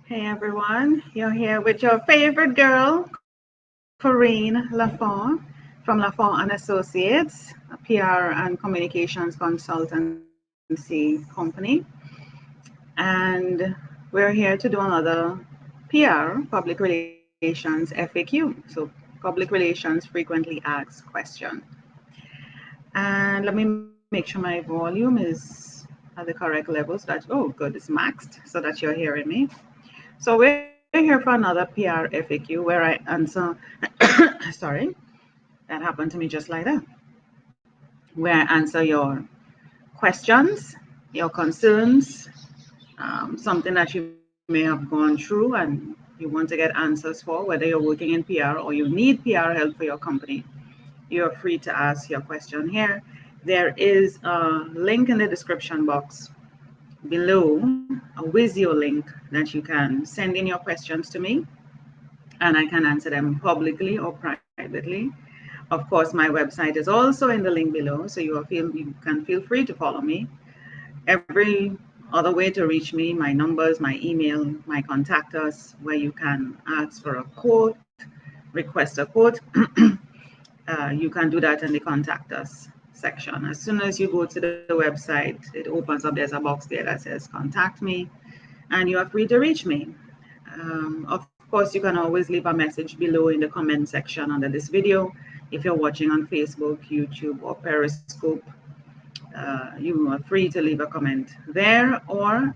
Hey everyone, you're here with your favorite girl, Corinne Lafont from Lafont and Associates, a PR and communications consultancy company. And we're here to do another PR, public relations FAQ. So public relations frequently asked question. And let me make sure my volume is at the correct level so that, oh, good, it's maxed so that you're hearing me. So we're here for another PR FAQ where I answer, sorry, that happened to me just like that, where I answer your questions, your concerns, something that you may have gone through and you want to get answers for, whether you're working in PR or you need PR help for your company. You're free to ask your question here. There is a link in the description box below, a Visio link that you can send in your questions to me and I can answer them publicly or privately. Of course, my website is also in the link below, so you can feel free to follow me. Every other way to reach me, my numbers, my email, my contact us, where you can ask for a quote, request a quote. You can do that in the contact us section. As soon as you go to the website, it opens up, there's a box there that says contact me, and you are free to reach me. Of course, you can always leave a message below in the comment section under this video. If you're watching on Facebook, YouTube, or Periscope, you are free to leave a comment there or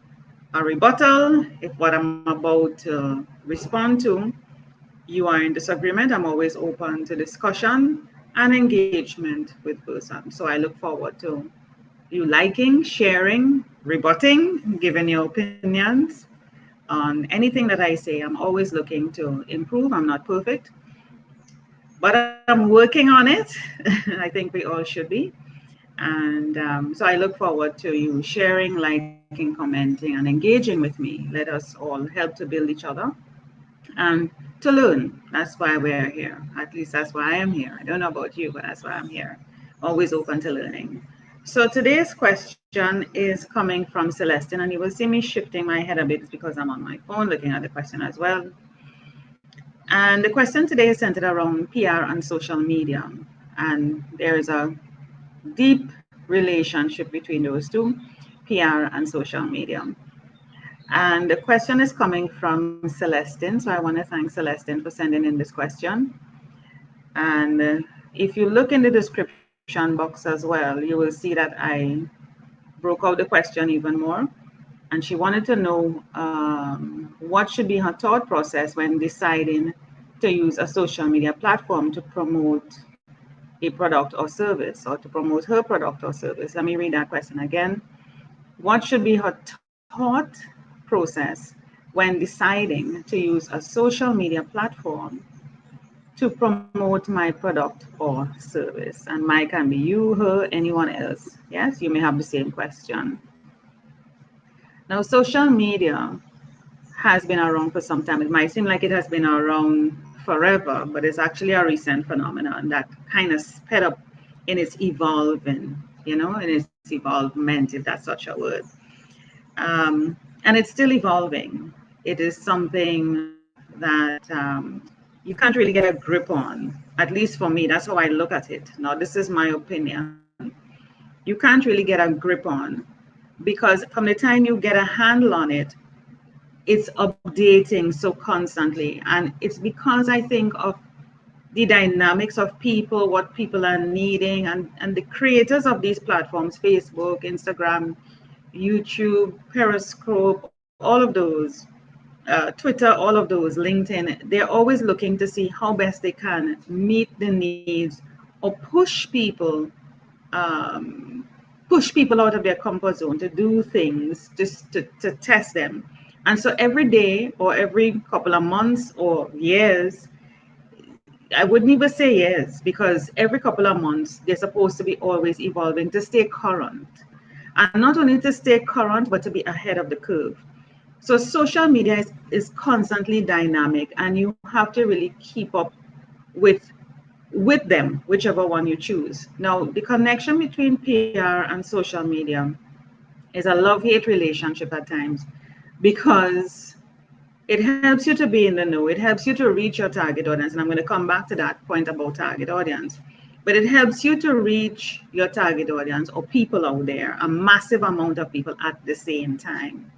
a rebuttal. If what I'm about to respond to, you are in disagreement, I'm always open to discussion and engagement with person. So I look forward to you liking, sharing, rebutting, giving your opinions on anything that I say. I'm always looking to improve. I'm not perfect, but I'm working on it. I think we all should be. And so I look forward to you sharing, liking, commenting, and engaging with me. Let us all help to build each other and to learn. That's why we're here. At least that's why I am here. I don't know about you, but that's why I'm here. Always open to learning. So today's question is coming from Celestine, and you will see me shifting my head a bit because I'm on my phone looking at the question as well. And the question today is centered around PR and social media. And there is a deep relationship between those two, PR and social media. And the question is coming from Celestine. So I want to thank Celestine for sending in this question. And if you look in the description box as well, you will see that I broke out the question even more. And she wanted to know what should be her thought process when deciding to use a social media platform to promote a product or service or to promote her product or service. Let me read that question again. What should be her thought process when deciding to use a social media platform to promote my product or service? And my can be you, her, anyone else. Yes, you may have the same question. Now, social media has been around for some time. It might seem like it has been around forever, but it's actually a recent phenomenon that kind of sped up in its evolving, in its evolvement, if that's such a word. And it's still evolving. It is something that you can't really get a grip on. At least for me, that's how I look at it. Now, this is my opinion. You can't really get a grip on because from the time you get a handle on it, it's updating so constantly. And it's because I think of the dynamics of people, what people are needing, and the creators of these platforms, Facebook, Instagram, YouTube, Periscope, all of those, Twitter, all of those, LinkedIn, they're always looking to see how best they can meet the needs or push people out of their comfort zone to do things, just to test them. And so every day or every couple of months or years, I wouldn't even say years, because every couple of months they're supposed to be always evolving to stay current. And not only to stay current, but to be ahead of the curve. So social media is constantly dynamic, and you have to really keep up with with them, whichever one you choose. Now, the connection between PR and social media is a love-hate relationship at times, because It helps you to be in the know. It helps you to reach your target audience. And I'm going to come back to that point about target audience. But it helps you to reach your target audience or people out there, a massive amount of people at the same time.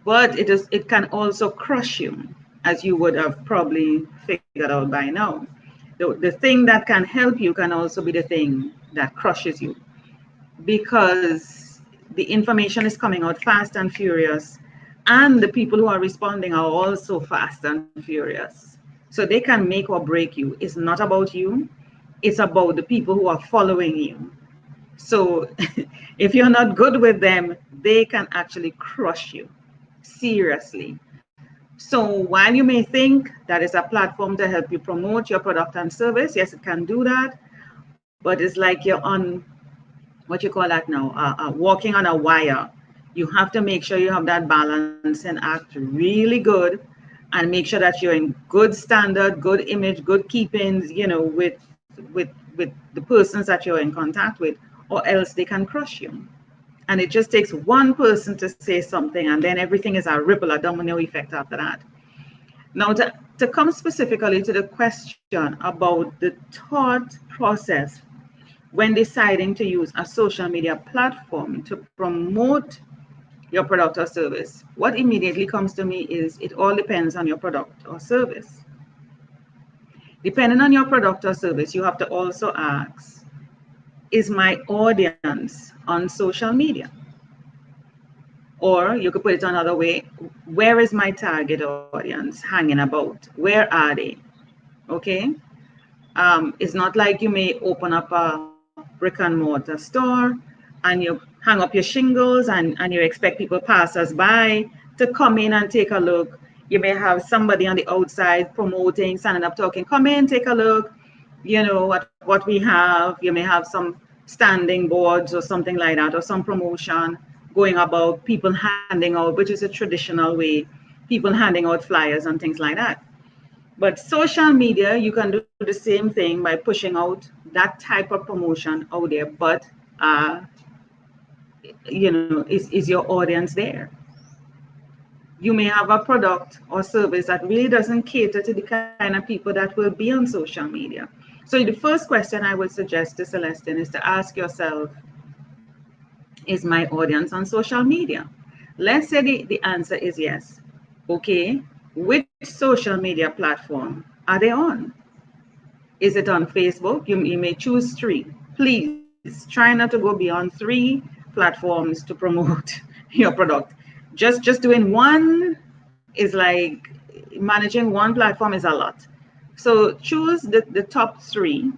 But it can also crush you, as you would have probably figured out by now. The thing that can help you can also be the thing that crushes you, because the information is coming out fast and furious, and the people who are responding are also fast and furious. So they can make or break you. It's not about you, it's about the people who are following you. So if you're not good with them, they can actually crush you seriously. So while you may think that is a platform to help you promote your product and service, yes, it can do that, but it's like you're on, what you call that now, walking on a wire. You have to make sure you have that balance and act really good, and make sure that you're in good standard, good image, good keepings, with the persons that you're in contact with, or else they can crush you. And it just takes one person to say something, and then everything is a ripple, a domino effect after that. Now, to come specifically to the question about the thought process when deciding to use a social media platform to promote your product or service, what immediately comes to me is it all depends on your product or service. Depending on your product or service, you have to also ask, is my audience on social media? Or you could put it another way, where is my target audience hanging about? Where are they? Okay? It's not like you may open up a brick and mortar store and you hang up your shingles and you expect people passers by to come in and take a look. You may have somebody on the outside promoting, standing up talking, come in, take a look, what we have. You may have some standing boards or something like that, or some promotion going about, people handing out, which is a traditional way, people handing out flyers and things like that. But social media, you can do the same thing by pushing out that type of promotion out there, but is your audience there? You may have a product or service that really doesn't cater to the kind of people that will be on social media. So the first question I would suggest to Celestine is to ask yourself, is my audience on social media? Let's say the answer is yes. Okay, which social media platform are they on? Is it on Facebook? You may choose 3. Please try not to go beyond 3 platforms to promote your product. Just doing one is like managing one platform is a lot. So choose the top 3.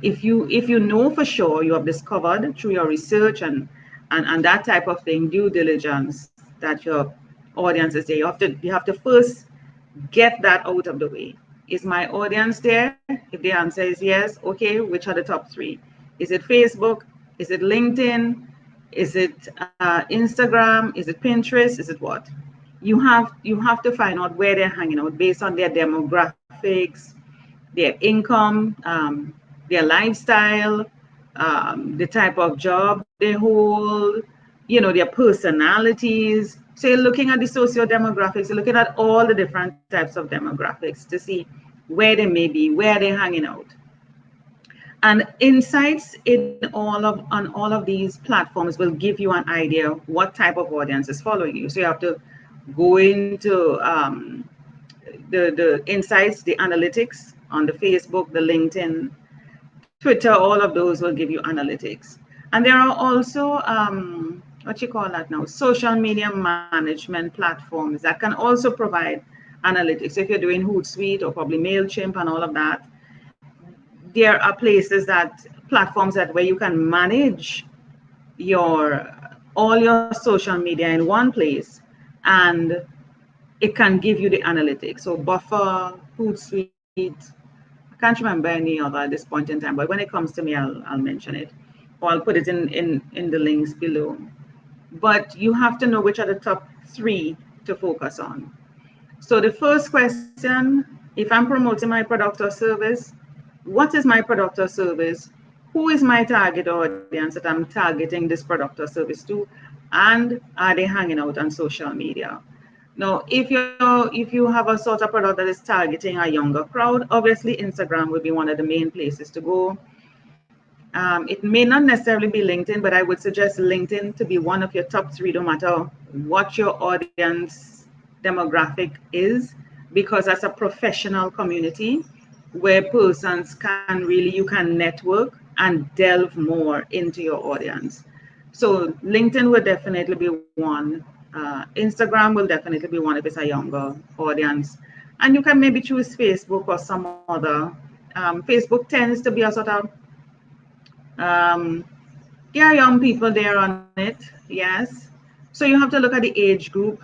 If you know for sure, you have discovered through your research and that type of thing, due diligence, that your audience is there. You have to first get that out of the way. Is my audience there? If the answer is yes, okay, which are the top 3? Is it Facebook? Is it LinkedIn? Is it Instagram? Is it Pinterest? Is it what? You have to find out where they're hanging out based on their demographics, their income, their lifestyle, the type of job they hold, their personalities. So you're looking at the socio-demographics, you're looking at all the different types of demographics to see where they may be, where they're hanging out. And insights on all of these platforms will give you an idea what type of audience is following you. So you have to go into the insights, the analytics on the Facebook, the LinkedIn, Twitter, all of those will give you analytics. And there are also, what you call that now, social media management platforms that can also provide analytics. If you're doing Hootsuite or probably MailChimp and all of that, there are platforms where you can manage all your social media in one place, and it can give you the analytics. So Buffer, Hootsuite, I can't remember any other at this point in time, but when it comes to me, I'll mention it, or I'll put it in the links below. But you have to know which are the top 3 to focus on. So the first question, if I'm promoting my product or service, what is my product or service? who is my target audience that I'm targeting this product or service to, and are they hanging out on social media? Now, if you have a sort of product that is targeting a younger crowd, obviously Instagram will be one of the main places to go. It may not necessarily be LinkedIn, but I would suggest LinkedIn to be one of your top three, no matter what your audience demographic is, because as a professional community where persons can really, you can network and delve more into your audience. So LinkedIn will definitely be one. Instagram will definitely be one if it's a younger audience. And you can maybe choose Facebook or some other. Facebook tends to be a sort of there are young people there on it, yes. So you have to look at the age group.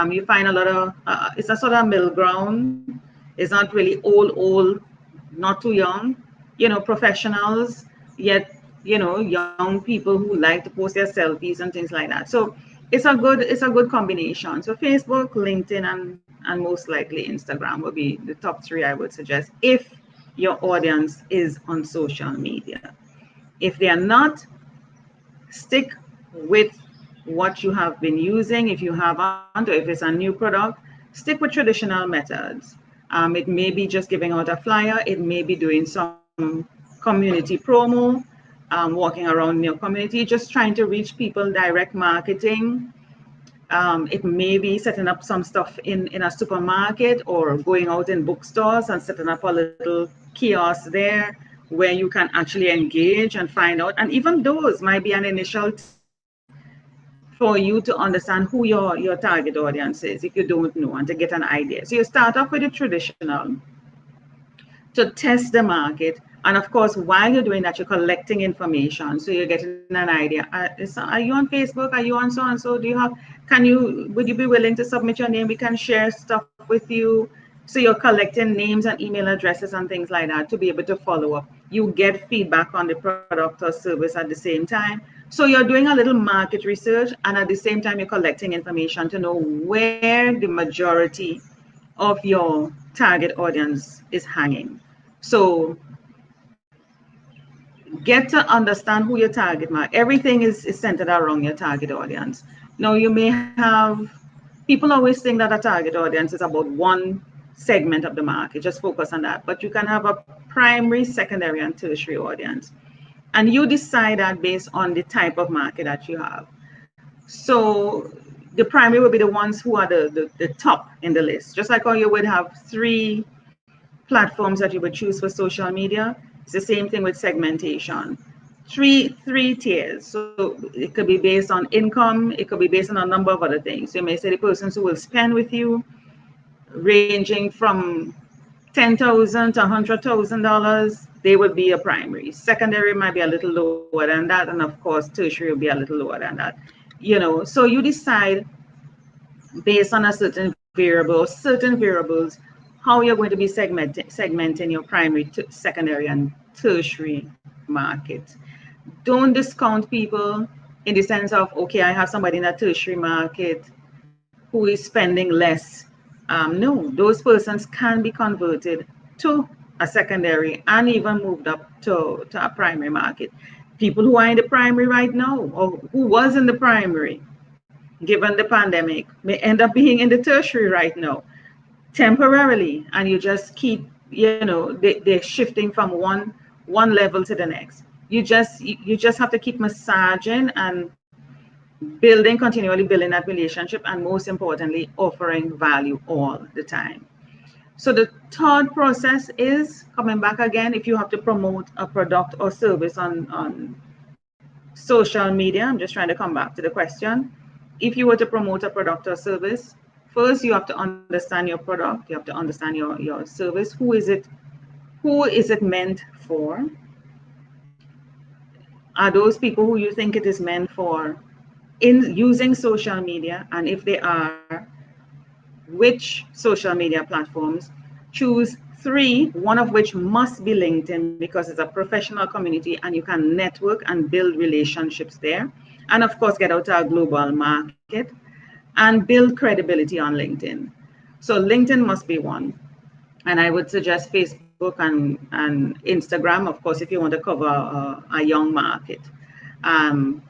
You find a lot of, it's a sort of middle ground. It's not really old, not too young, professionals, yet, young people who like to post their selfies and things like that. So it's a good combination. So Facebook, LinkedIn, and most likely Instagram will be the top three I would suggest if your audience is on social media. If they are not, stick with what you have been using. If you haven't, or if it's a new product, stick with traditional methods. It may be just giving out a flyer. It may be doing some community promo, walking around your community, just trying to reach people, direct marketing. It may be setting up some stuff in a supermarket or going out in bookstores and setting up a little kiosk there where you can actually engage and find out. And even those might be an initial test for you to understand who your target audience is if you don't know, and to get an idea. So you start off with the traditional to test the market. And of course, while you're doing that, you're collecting information. So you're getting an idea. Are you on Facebook? Are you on so and so? Would you be willing to submit your name? We can share stuff with you. So you're collecting names and email addresses and things like that to be able to follow up. You get feedback on the product or service at the same time. So you're doing a little market research, and at the same time, you're collecting information to know where the majority of your target audience is hanging. So get to understand who your target market. Everything is centered around your target audience. Now you may have people always think that a target audience is about one segment of the market, just focus on that. But you can have a primary, secondary, and tertiary audience. And you decide that based on the type of market that you have. So the primary will be the ones who are the top in the list. Just like how you would have 3 platforms that you would choose for social media, it's the same thing with segmentation. Three tiers. So it could be based on income, it could be based on a number of other things. So you may say the persons who will spend with you, ranging from $10,000 to $100,000, they would be a primary. Secondary might be a little lower than that, and of course, tertiary will be a little lower than that. So you decide based on a certain variables, how you're going to be segmenting your primary, secondary, and tertiary market. Don't discount people in the sense of, okay, I have somebody in a tertiary market who is spending less. No, those persons can be converted to a secondary and even moved up to a primary market. People who are in the primary right now, or who was in the primary, given the pandemic, may end up being in the tertiary right now, temporarily, and you just keep, they're shifting from one level to the next. You just have to keep massaging and continually building that relationship, and most importantly, offering value all the time. So the third process is coming back again. If you have to promote a product or service on social media, I'm just trying to come back to the question. If you were to promote a product or service, first you have to understand your product, you have to understand your service. Who is it meant for? Are those people who you think it is meant for in using social media? And if they are, which social media platforms? Choose 3, one of which must be LinkedIn, because it's a professional community and you can network and build relationships there. And of course, get out to a global market and build credibility on LinkedIn. So LinkedIn must be one. And I would suggest Facebook and Instagram, of course, if you want to cover a young market. The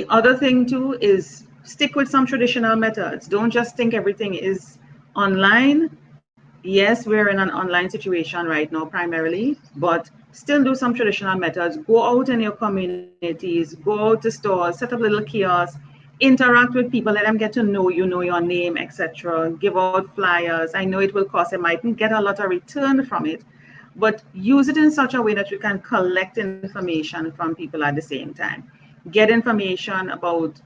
other thing too is stick with some traditional methods. Don't just think everything is online. Yes, we're in an online situation right now primarily, but still do some traditional methods. Go out in your communities, go out to stores, set up little kiosks, interact with people, let them get to know you, know your name, etc. Give out flyers. I know it will cost, it mightn't get a lot of return from it, but use it in such a way that you can collect information from people at the same time. Get information about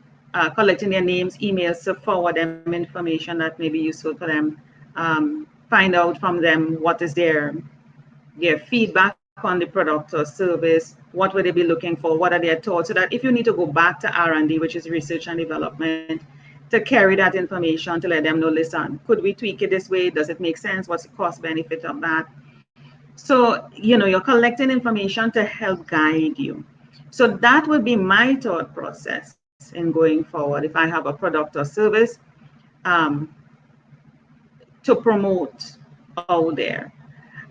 collecting their names, emails to forward them information that may be useful for them. Find out from them what is their feedback on the product or service, what would they be looking for, what are their thoughts, so that if you need to go back to R&D, which is research and development, to carry that information to let them know, listen, could we tweak it this way? Does it make sense? What's the cost benefit of that? So, you're collecting information to help guide you. So that would be my thought process in going forward if I have a product or service to promote out there.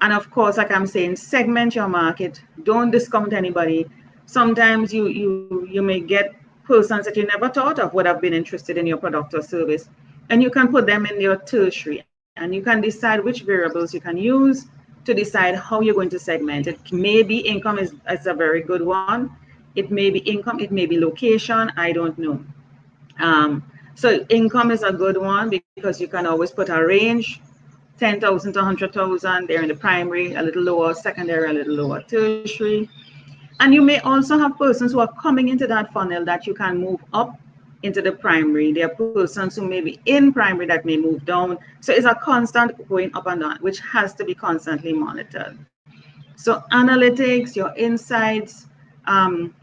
And of course, like I'm saying, segment your market. Don't discount anybody. Sometimes you may get persons that you never thought of would have been interested in your product or service, and you can put them in your tertiary, and you can decide which variables you can use to decide how you're going to segment it. Maybe income is a very good one. It may be income, it may be location, I don't know. So income is a good one because you can always put a range, 10,000 to 100,000. They're in the primary, a little lower, secondary, a little lower, tertiary. And you may also have persons who are coming into that funnel that you can move up into the primary. There are persons who may be in primary that may move down. So it's a constant going up and down, which has to be constantly monitored. So analytics, your insights,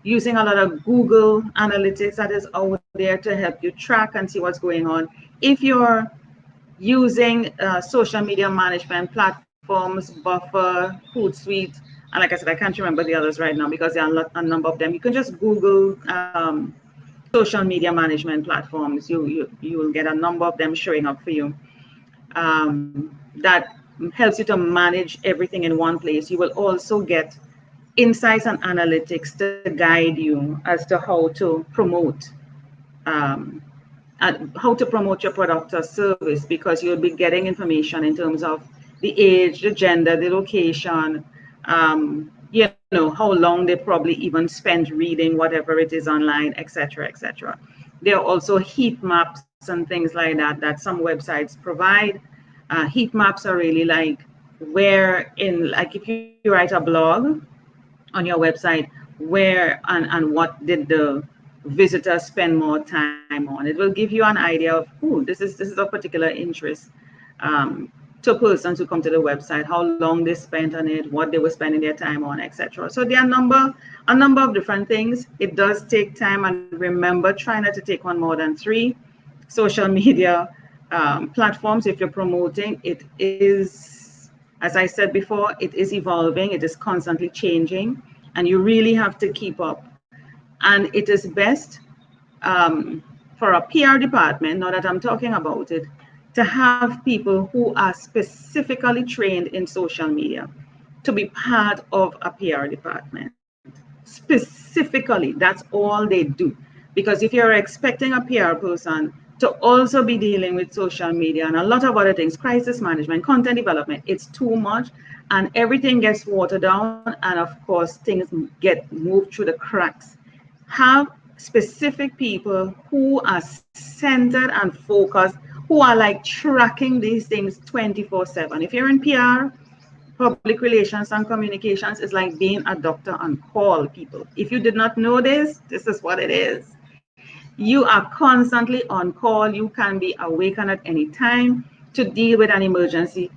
using a lot of Google Analytics that is out there to help you track and see what's going on. If you're using social media management platforms, Buffer, Hootsuite, and like I said, I can't remember the others right now because there are a number of them. You can just Google social media management platforms. You will get a number of them showing up for you. That helps you to manage everything in one place. You will also get insights and analytics to guide you as to how to promote your product or service, because you'll be getting information in terms of the age, the gender, the location, how long they probably even spent reading whatever it is online, etc., etc. There are also heat maps and things like that some websites provide. Heat maps are really like if you write a blog on your website, where and what did the visitors spend more time on. It will give you an idea of, this is a particular interest to persons who come to the website, how long they spent on it, what they were spending their time on, etc. So there are a number of different things. It does take time, and remember, try not to take on more than 3 social media platforms if you're promoting. It is, as I said before, it is evolving, it is constantly changing, and you really have to keep up. And it is best for a PR department, now that I'm talking about it, to have people who are specifically trained in social media to be part of a PR department. Specifically, that's all they do. Because if you're expecting a PR person to also be dealing with social media and a lot of other things, crisis management, content development, it's too much, and everything gets watered down, and of course things get moved through the cracks. Have specific people who are centered and focused, who are like tracking these things 24/7. If you're in PR, public relations and communications, is like being a doctor on call, people. If you did not know this is what it is. You are constantly on call. You can be awakened at any time to deal with an emergency,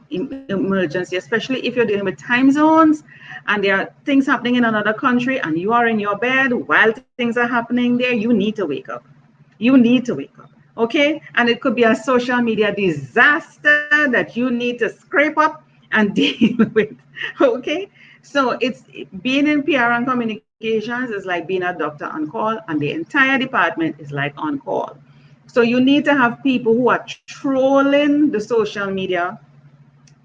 especially if you're dealing with time zones and there are things happening in another country and you are in your bed while things are happening there. You need to wake up. You need to wake up. Okay? And it could be a social media disaster that you need to scrape up and deal with. Okay? So it's being in PR and communications is like being a doctor on call, and the entire department is like on call. So you need to have people who are trolling the social media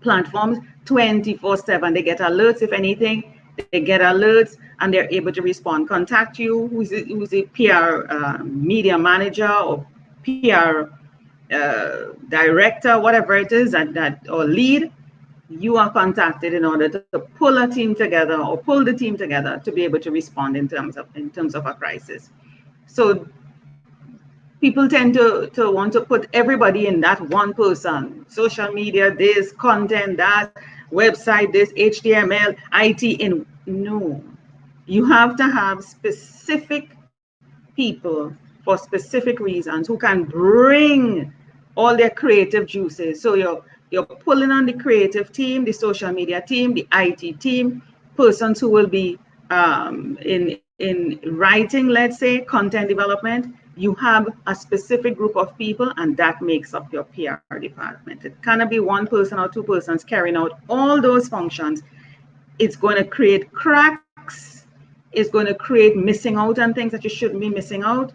platforms 24/7. They get alerts if anything. They get alerts and they're able to respond. Contact you, who's a PR media manager or PR director, whatever it is, that or lead. You are contacted in order to pull a team together or pull the team together to be able to respond in terms of a crisis. So people tend to want to put everybody in that one person. Social media, this, content, that, website, this, HTML, IT in. No. You have to have specific people for specific reasons who can bring all their creative juices. So you're pulling on the creative team, the social media team, the IT team, persons who will be in writing, let's say, content development. You have a specific group of people, and that makes up your PR department. It cannot be one person or two persons carrying out all those functions. It's going to create cracks. It's going to create missing out on things that you shouldn't be missing out.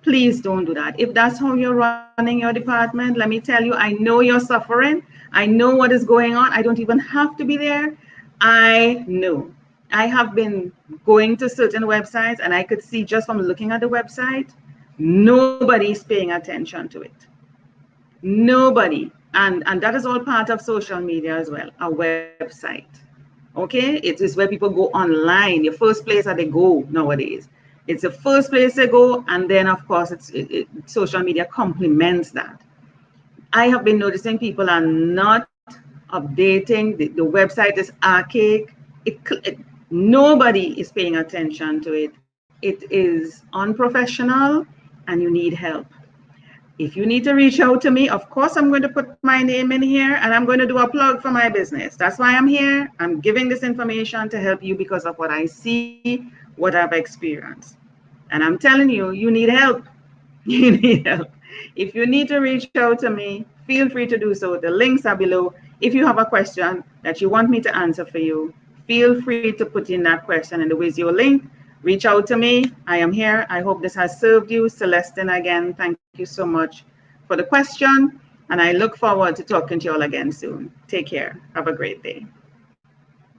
Please don't do that. If that's how you're running your department, let me tell you, I know you're suffering. I know what is going on. I don't even have to be there. I know. I have been going to certain websites and I could see just from looking at the website, nobody's paying attention to it. Nobody. And that is all part of social media as well, a website. Okay? It is where people go online, the first place that they go nowadays. It's the first place they go, and then of course social media complements that. I have been noticing people are not updating. The website is archaic. Nobody is paying attention to it. It is unprofessional and you need help. If you need to reach out to me, of course, I'm going to put my name in here and I'm going to do a plug for my business. That's why I'm here. I'm giving this information to help you because of what I see, what I've experienced. And I'm telling you, you need help. You need help. If you need to reach out to me, feel free to do so. The links are below. If you have a question that you want me to answer for you, feel free to put in that question in the Visio link. Reach out to me. I am here. I hope this has served you. Celestine, again, thank you so much for the question. And I look forward to talking to you all again soon. Take care. Have a great day.